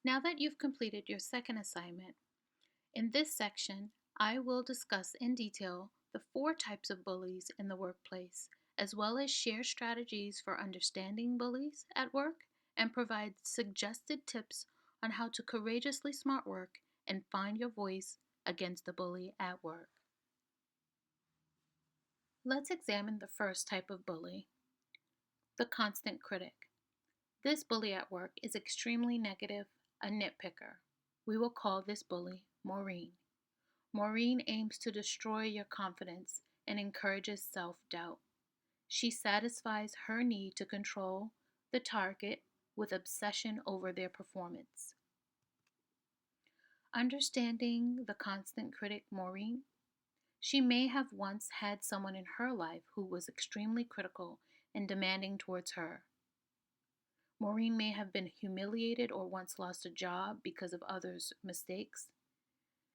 Now that you've completed your second assignment, in this section, I will discuss in detail the four types of bullies in the workplace, as well as share strategies for understanding bullies at work and provide suggested tips on how to courageously smart work and find your voice against the bully at work. Let's examine the first type of bully, the constant critic. This bully at work is extremely negative, a nitpicker. We will call this bully Maureen. Maureen aims to destroy your confidence and encourages self doubt. She satisfies her need to control the target with obsession over their performance. Understanding the constant critic Maureen, she may have once had someone in her life who was extremely critical and demanding towards her. Maureen may have been humiliated or once lost a job because of others' mistakes,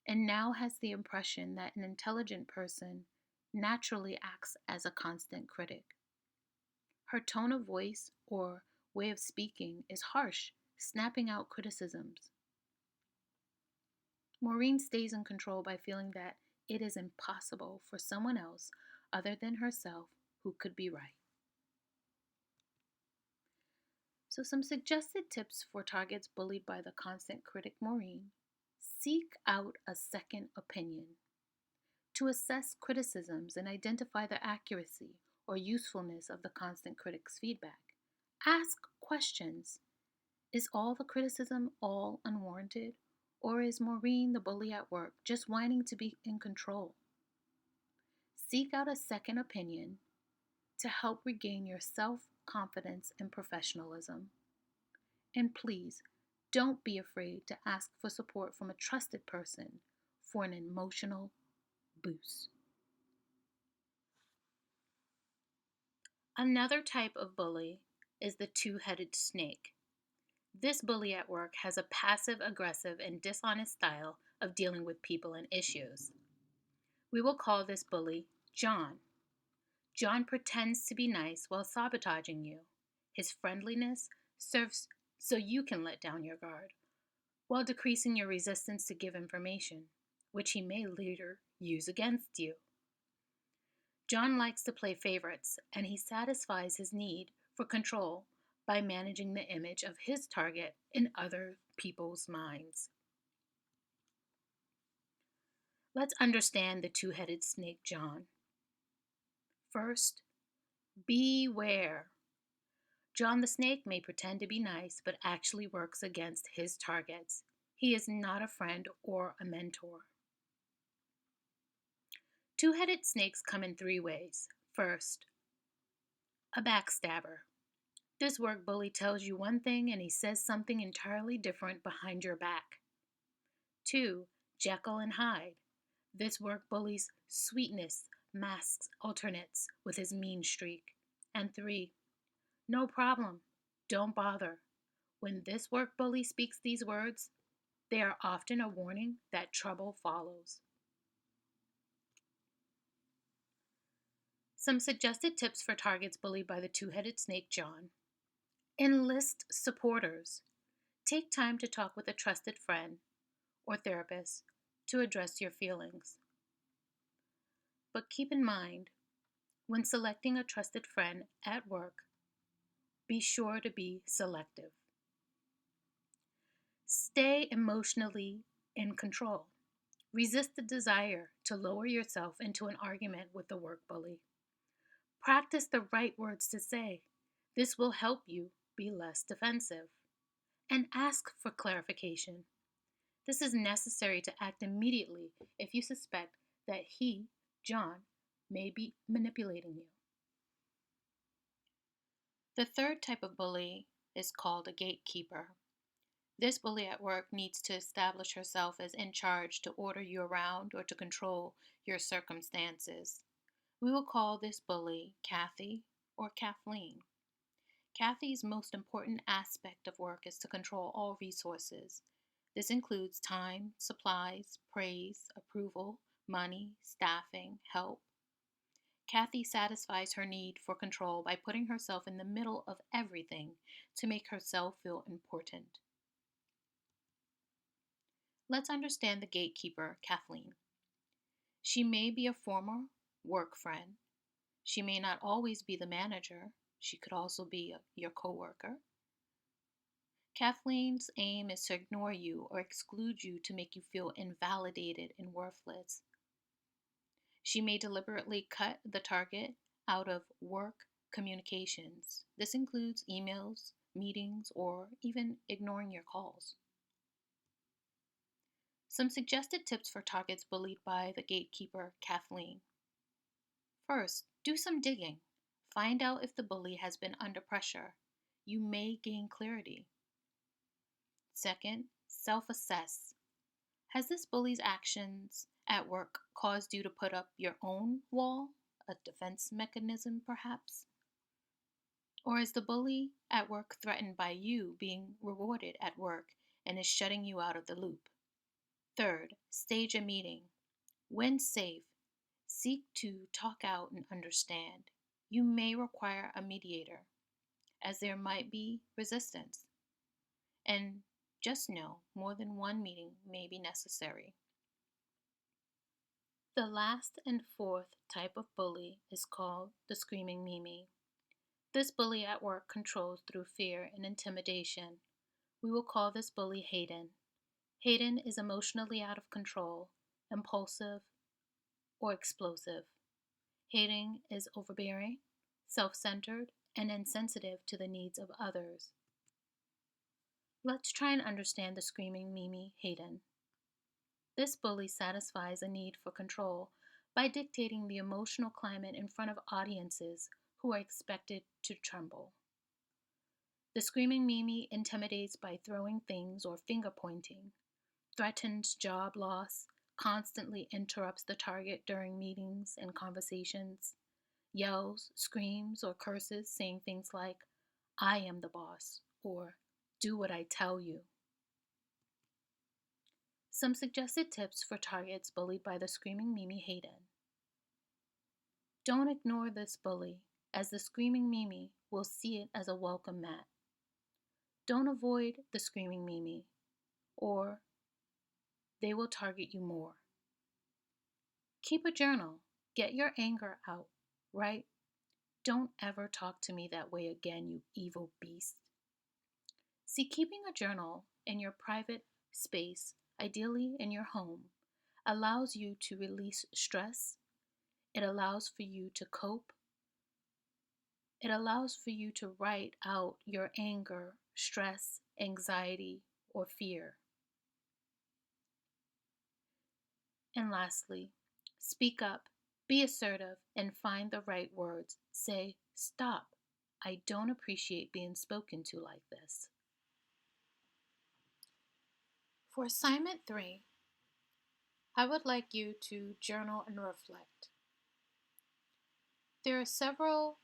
and now has the impression that an intelligent person naturally acts as a constant critic. Her tone of voice or way of speaking is harsh, snapping out criticisms. Maureen stays in control by feeling that it is impossible for someone else other than herself who could be right. So, some suggested tips for targets bullied by the constant critic Maureen: seek out a second opinion. To assess criticisms and identify the accuracy or usefulness of the constant critic's feedback, ask questions. Is all the criticism all unwarranted? Or is Maureen, the bully at work, just whining to be in control? Seek out a second opinion to help regain your self-confidence and professionalism. And please, don't be afraid to ask for support from a trusted person for an emotional boost. Another type of bully is the two-headed snake. This bully at work has a passive aggressive and dishonest style of dealing with people and issues. We will call this bully John. John pretends to be nice while sabotaging you. His friendliness serves so you can let down your guard, while decreasing your resistance to give information, which he may later use against you. John likes to play favorites, and he satisfies his need for control by managing the image of his target in other people's minds. Let's understand the two-headed snake John. First, beware. John the snake may pretend to be nice, but actually works against his targets. He is not a friend or a mentor. Two-headed snakes come in three ways. First, a backstabber. This work bully tells you one thing and he says something entirely different behind your back. 2. Jekyll and Hyde. This work bully's sweetness masks alternates with his mean streak. And 3. No problem. Don't bother. When this work bully speaks these words, they are often a warning that trouble follows. Some suggested tips for targets bullied by the two-headed snake John. Enlist supporters. Take time to talk with a trusted friend or therapist to address your feelings. But keep in mind, when selecting a trusted friend at work, be sure to be selective. Stay emotionally in control. Resist the desire to lower yourself into an argument with the work bully. Practice the right words to say. This will help you be less defensive. And ask for clarification. This is necessary to act immediately if you suspect that he, John, may be manipulating you. The third type of bully is called a gatekeeper. This bully at work needs to establish herself as in charge to order you around or to control your circumstances. We will call this bully Kathy or Kathleen. Kathy's most important aspect of work is to control all resources. This includes time, supplies, praise, approval, money, staffing, help. Kathy satisfies her need for control by putting herself in the middle of everything to make herself feel important. Let's understand the gatekeeper, Kathleen. She may be a former work friend. She may not always be the manager. She could also be your coworker. Kathleen's aim is to ignore you or exclude you to make you feel invalidated and worthless. She may deliberately cut the target out of work communications. This includes emails, meetings, or even ignoring your calls. Some suggested tips for targets bullied by the gatekeeper, Kathleen. First, do some digging. Find out if the bully has been under pressure. You may gain clarity. Second, self assess. Has this bully's actions at work caused you to put up your own wall, a defense mechanism perhaps? Or is the bully at work threatened by you being rewarded at work and is shutting you out of the loop? Third, stage a meeting. When safe, seek to talk out and understand. You may require a mediator, as there might be resistance. And just know more than one meeting may be necessary. The last and fourth type of bully is called the screaming Mimi. This bully at work controls through fear and intimidation. We will call this bully Hayden. Hayden is emotionally out of control, impulsive, or explosive. Hayden is overbearing, self-centered, and insensitive to the needs of others. Let's try and understand the screaming Mimi Hayden. This bully satisfies a need for control by dictating the emotional climate in front of audiences who are expected to tremble. The screaming Mimi intimidates by throwing things or finger pointing, threatens job loss, constantly interrupts the target during meetings and conversations, yells, screams, or curses, saying things like, "I am the boss," or "do what I tell you." Some suggested tips for targets bullied by the screaming Mimi Hayden. Don't ignore this bully, as the screaming Mimi will see it as a welcome mat. Don't avoid the screaming Mimi, or they will target you more. Keep a journal. Get your anger out, right? "Don't ever talk to me that way again, you evil beast." See, keeping a journal in your private space, ideally in your home, allows you to release stress. It allows for you to cope. It allows for you to write out your anger, stress, anxiety, or fear. And lastly, speak up, be assertive, and find the right words. Say, "Stop. I don't appreciate being spoken to like this." For assignment 3, I would like you to journal and reflect. There are several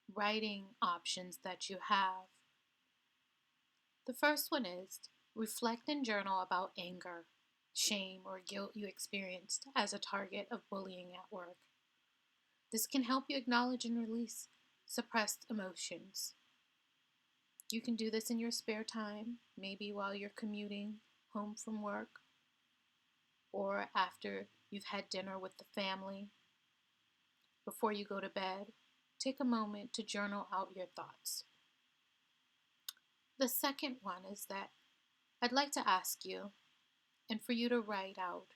writing options that you have. The first one is reflect and journal about anger, shame, or guilt you experienced as a target of bullying at work. This can help you acknowledge and release suppressed emotions. You can do this in your spare time, maybe while you're commuting home from work, or after you've had dinner with the family. Before you go to bed, take a moment to journal out your thoughts. The second one is that I'd like to ask you, and for you to write out,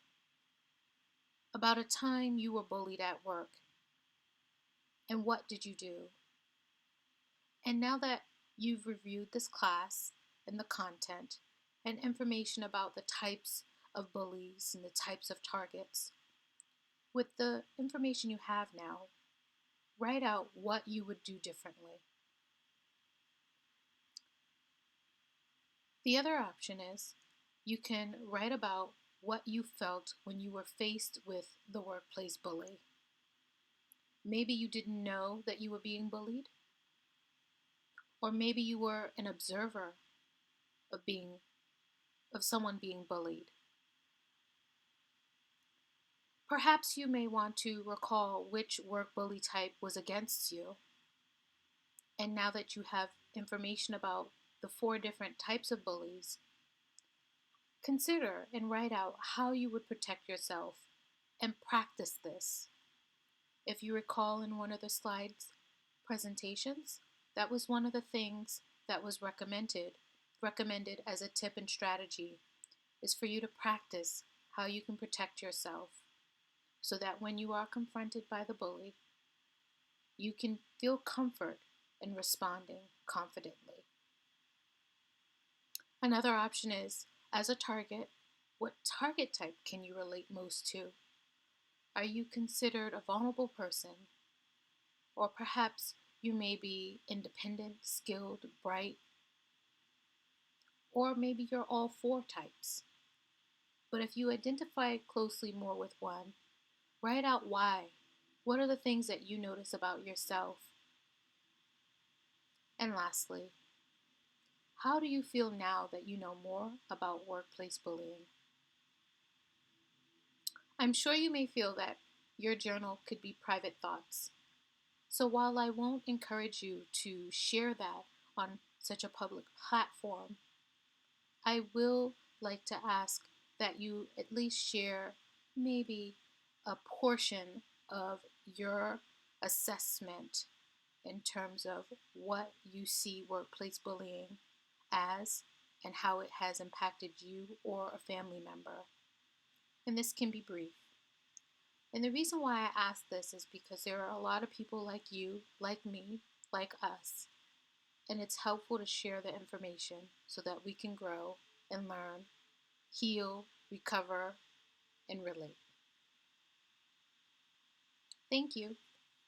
about a time you were bullied at work, and what did you do? And now that you've reviewed this class and the content and information about the types of bullies and the types of targets, with the information you have now, write out what you would do differently. The other option is you can write about what you felt when you were faced with the workplace bully. Maybe you didn't know that you were being bullied, or maybe you were an observer of someone being bullied. Perhaps you may want to recall which work bully type was against you. And now that you have information about the 4 different types of bullies, Consider and write out how you would protect yourself and practice this. If you recall in one of the slides presentations, that was one of the things that was recommended as a tip and strategy is for you to practice how you can protect yourself so that when you are confronted by the bully, you can feel comfort in responding confidently. Another option is, as a target, what target type can you relate most to? Are you considered a vulnerable person? Or perhaps you may be independent, skilled, bright, or maybe you're all four types. But if you identify closely more with one, write out why. What are the things that you notice about yourself? And lastly, how do you feel now that you know more about workplace bullying? I'm sure you may feel that your journal could be private thoughts. So while I won't encourage you to share that on such a public platform, I will like to ask that you at least share maybe a portion of your assessment in terms of what you see workplace bullying as and how it has impacted you or a family member. And this can be brief. And the reason why I ask this is because there are a lot of people like you, like me, like us, and it's helpful to share the information so that we can grow and learn, heal, recover, and relate. Thank you.